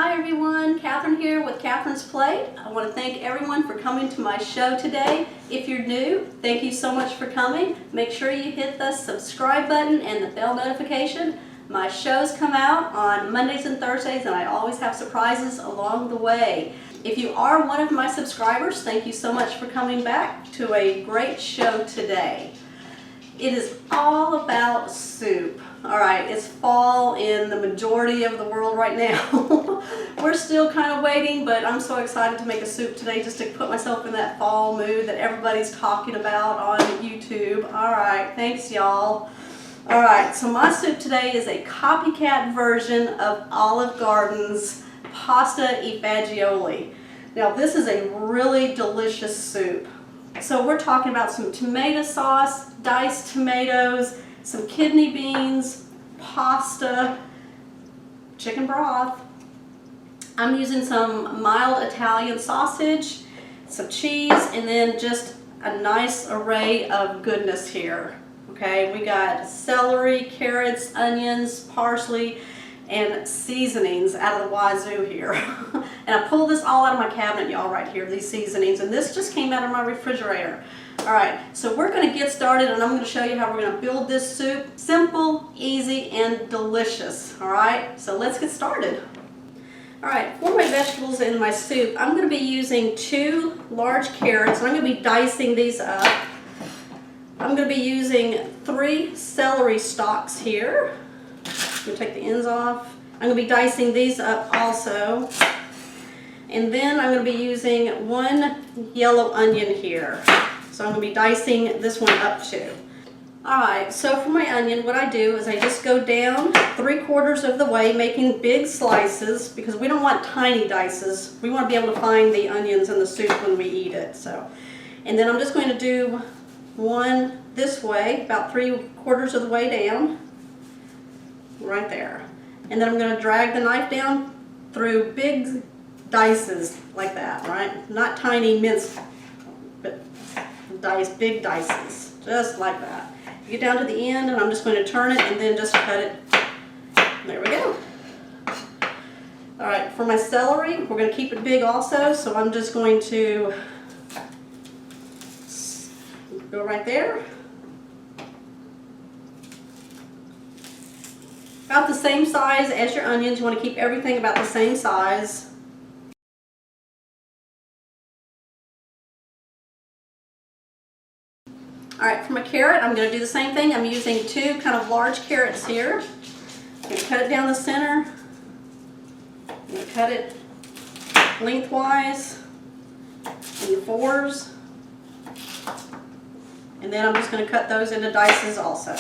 Hi everyone, Catherine here with Catherine's Plate. I want to thank everyone for coming to my show today. If you're new, thank you so much for coming. Make sure you hit the subscribe button and the bell notification. My shows come out on Mondays and Thursdays and I always have surprises along the way. If you are one of my subscribers, thank you so much for coming back to a great show today. It is all about soup. Alright, it's fall in the majority of the world right now. We're still kind of waiting, but I'm so excited to make a soup today just to put myself in that fall mood that everybody's talking about on YouTube. Alright, thanks y'all. Alright, so my soup today is a copycat version of Olive Garden's pasta e fagioli. Now this is a really delicious soup. So we're talking about some tomato sauce, diced tomatoes, some kidney beans, pasta, chicken broth. I'm using some mild Italian sausage, some cheese, and then just a nice array of goodness here. Okay, we got celery, carrots, onions, parsley, and seasonings out of the wazoo here. And I pulled this all out of my cabinet, y'all, right here, these seasonings, and this just came out of my refrigerator. Alright, so we're going to get started and I'm going to show you how we're going to build this soup. Simple, easy, and delicious. Alright, so let's get started. Alright, for my vegetables in my soup, I'm going to be using 2 large carrots. I'm going to be dicing these up. I'm going to be using 3 celery stalks here. I'm going to take the ends off. I'm going to be dicing these up also. And then I'm going to be using 1 yellow onion here. So I'm going to be dicing this one up too. Alright, so for my onion, what I do is I just go down 3/4 of the way, making big slices, because we don't want tiny dices. We want to be able to find the onions in the soup when we eat it. And then I'm just going to do one this way, about 3/4 of the way down. Right there. And then I'm going to drag the knife down through big dices like that, right? Not tiny minced, but big dices, just like that. You get down to the end and I'm just going to turn it and then just cut it. There we go. Alright, for my celery, we're going to keep it big also, so I'm just going to go right there. About the same size as your onions. You want to keep everything about the same size. Alright, for my carrot, I'm going to do the same thing. I'm using 2 kind of large carrots here. I'm going to cut it down the center. I'm going to cut it lengthwise in the 4s. And then I'm just going to cut those into dices also.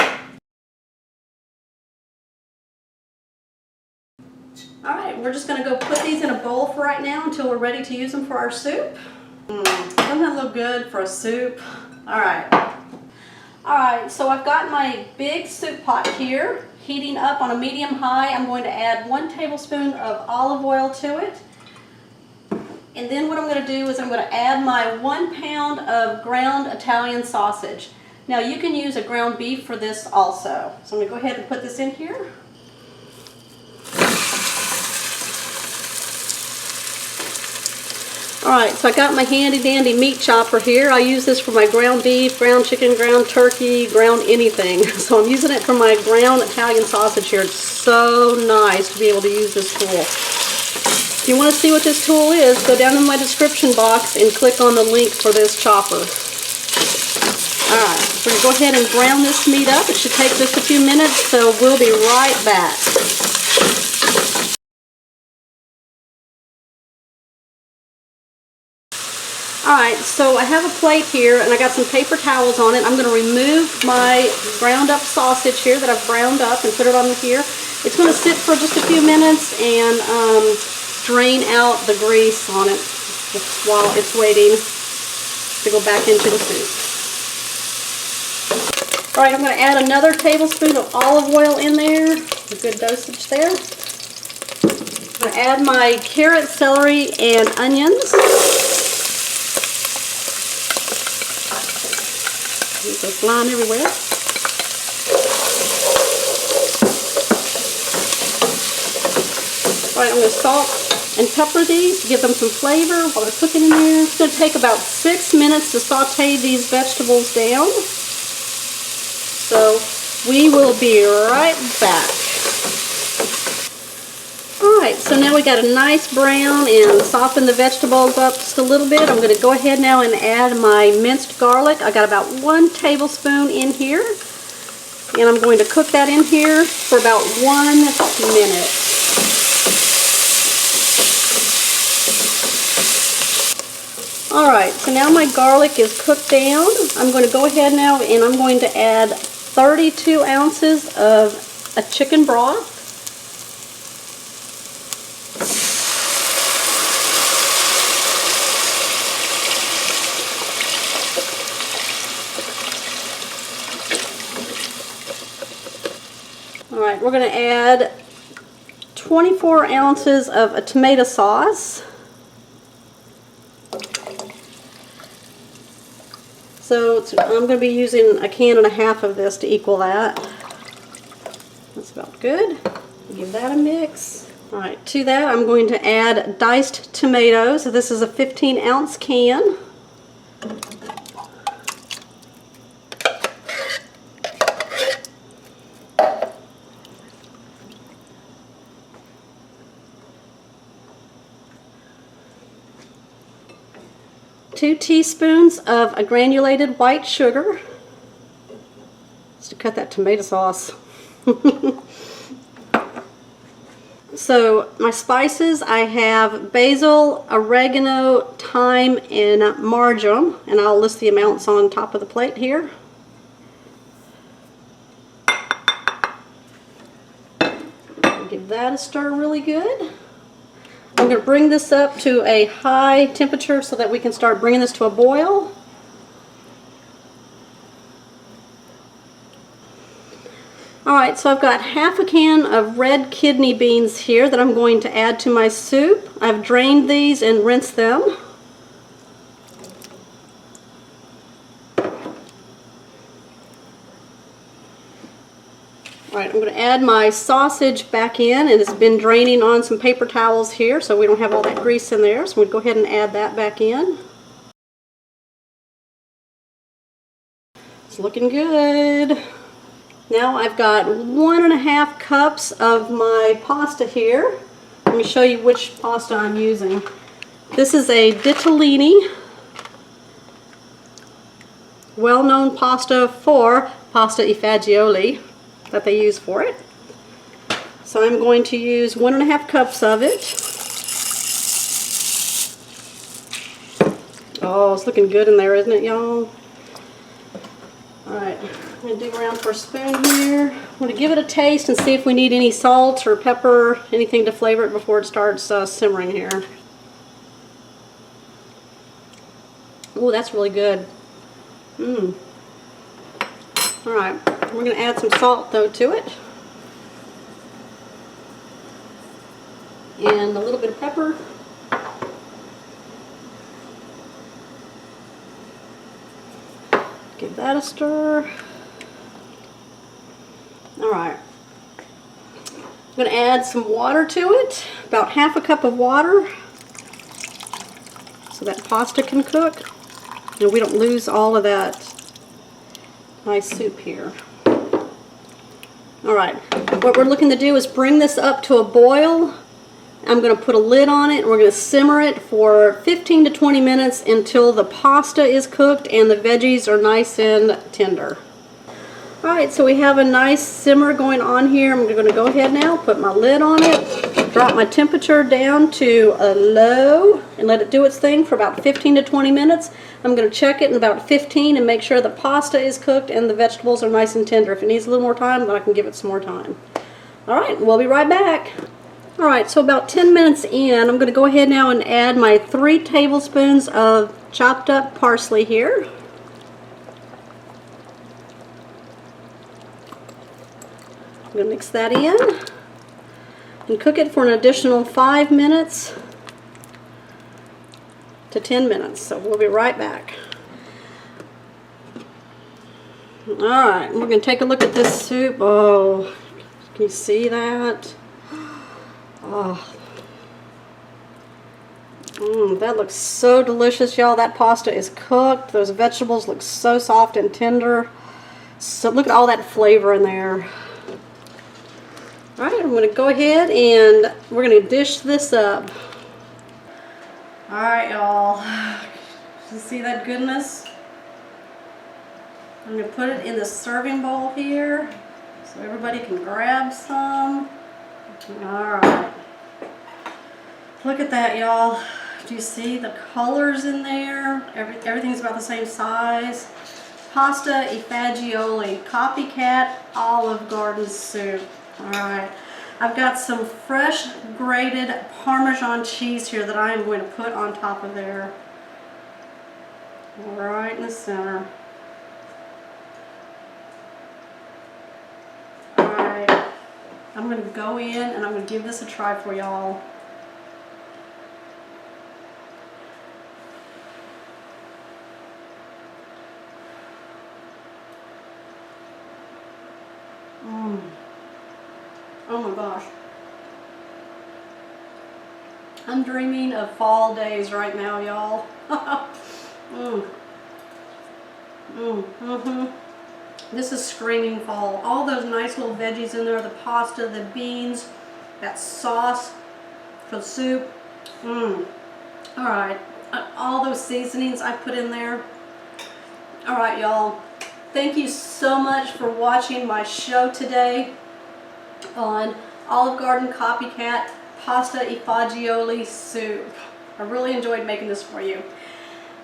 Alright, we're just going to go put these in a bowl for right now until we're ready to use them for our soup. Doesn't that look good for a soup? Alright, so I've got my big soup pot here, heating up on a medium high. I'm going to add 1 tablespoon of olive oil to it. And then what I'm going to do is I'm going to add my 1 pound of ground Italian sausage. Now you can use a ground beef for this also. So I'm going to go ahead and put this in here. Alright, so I got my handy dandy meat chopper here. I use this for my ground beef, ground chicken, ground turkey, ground anything. So I'm using it for my ground Italian sausage here. It's so nice to be able to use this tool. If you want to see what this tool is, go down in my description box and click on the link for this chopper. Alright, so we're going to go ahead and brown this meat up. It should take just a few minutes, so we'll be right back. Alright, so I have a plate here and I got some paper towels on it. I'm going to remove my ground up sausage here that I've browned up and put it on here. It's going to sit for just a few minutes and drain out the grease on it while it's waiting to go back into the soup. Alright, I'm going to add another tablespoon of olive oil in there. A good dosage there. I'm going to add my carrot, celery, and onions. They're flying everywhere. All right, I'm going to salt and pepper these, give them some flavor while they're cooking in there. It's going to take about 6 minutes to saute these vegetables down. So we will be right back. Alright, so now we got a nice brown and soften the vegetables up just a little bit. I'm going to go ahead now and add my minced garlic. I got about 1 tablespoon in here. And I'm going to cook that in here for about 1 minute. Alright, so now my garlic is cooked down. I'm going to go ahead now and I'm going to add 32 ounces of a chicken broth. Alright, we're going to add 24 ounces of a tomato sauce. So I'm going to be using 1.5 cans of this to equal that. That's about good. Give that a mix. Alright, to that I'm going to add diced tomatoes. So this is a 15-ounce can. Two teaspoons of a granulated white sugar, just to cut that tomato sauce. So my spices, I have basil, oregano, thyme, and marjoram, and I'll list the amounts on top of the plate here. Give that a stir really good. I'm going to bring this up to a high temperature so that we can start bringing this to a boil. Alright, so I've got 1/2 can of red kidney beans here that I'm going to add to my soup. I've drained these and rinsed them. Alright, I'm going to add my sausage back in, and it's been draining on some paper towels here so we don't have all that grease in there. So we'll go ahead and add that back in. It's looking good. Now I've got 1.5 cups of my pasta here. Let me show you which pasta I'm using. This is a ditalini, well-known pasta for pasta e fagioli that they use for it. So I'm going to use 1.5 cups of it. Oh, it's looking good in there, isn't it, y'all? Alright, I'm going to dig around for a spoon here. I'm going to give it a taste and see if we need any salt or pepper, anything to flavor it before it starts simmering here. Oh, that's really good. Alright, we're going to add some salt though to it. And a little bit of pepper. Give that a stir. Alright. I'm going to add some water to it. About 1/2 cup of water. So that pasta can cook. And we don't lose all of that nice soup here. Alright, what we're looking to do is bring this up to a boil. I'm going to put a lid on it and we're going to simmer it for 15 to 20 minutes until the pasta is cooked and the veggies are nice and tender. Alright, so we have a nice simmer going on here. I'm going to go ahead now, put my lid on it, drop my temperature down to a low and let it do its thing for about 15 to 20 minutes. I'm going to check it in about 15 and make sure the pasta is cooked and the vegetables are nice and tender. If it needs a little more time, then I can give it some more time. Alright, we'll be right back. Alright, so about 10 minutes in, I'm going to go ahead now and add my 3 tablespoons of chopped up parsley here. I'm going to mix that in and cook it for an additional 5 minutes to 10 minutes. So we'll be right back. Alright, we're going to take a look at this soup. Oh, can you see that? Oh, That looks so delicious, y'all. That pasta is cooked. Those vegetables look so soft and tender. So look at all that flavor in there. All right, I'm going to go ahead and we're going to dish this up. All right, y'all. You see that goodness? I'm going to put it in the serving bowl here so everybody can grab some. All right. Look at that, y'all. Do you see the colors in there? Everything's about the same size. Pasta e Fagioli, Copycat Olive Garden soup. Alright, I've got some fresh grated Parmesan cheese here that I am going to put on top of there. Right in the center. Alright, I'm going to go in and I'm going to give this a try for y'all. Oh my gosh. I'm dreaming of fall days right now, y'all. This is screaming fall. All those nice little veggies in there, the pasta, the beans, that sauce for the soup. Alright, all those seasonings I put in there. Alright, y'all. Thank you so much for watching my show today on Olive Garden Copycat Pasta e Fagioli soup. I really enjoyed making this for you.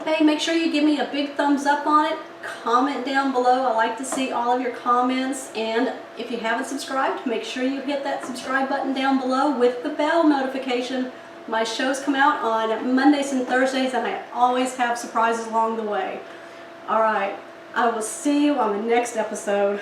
Hey, make sure you give me a big thumbs up on it. Comment down below. I like to see all of your comments. And if you haven't subscribed, make sure you hit that subscribe button down below with the bell notification. My shows come out on Mondays and Thursdays, and I always have surprises along the way. Alright. I will see you on the next episode.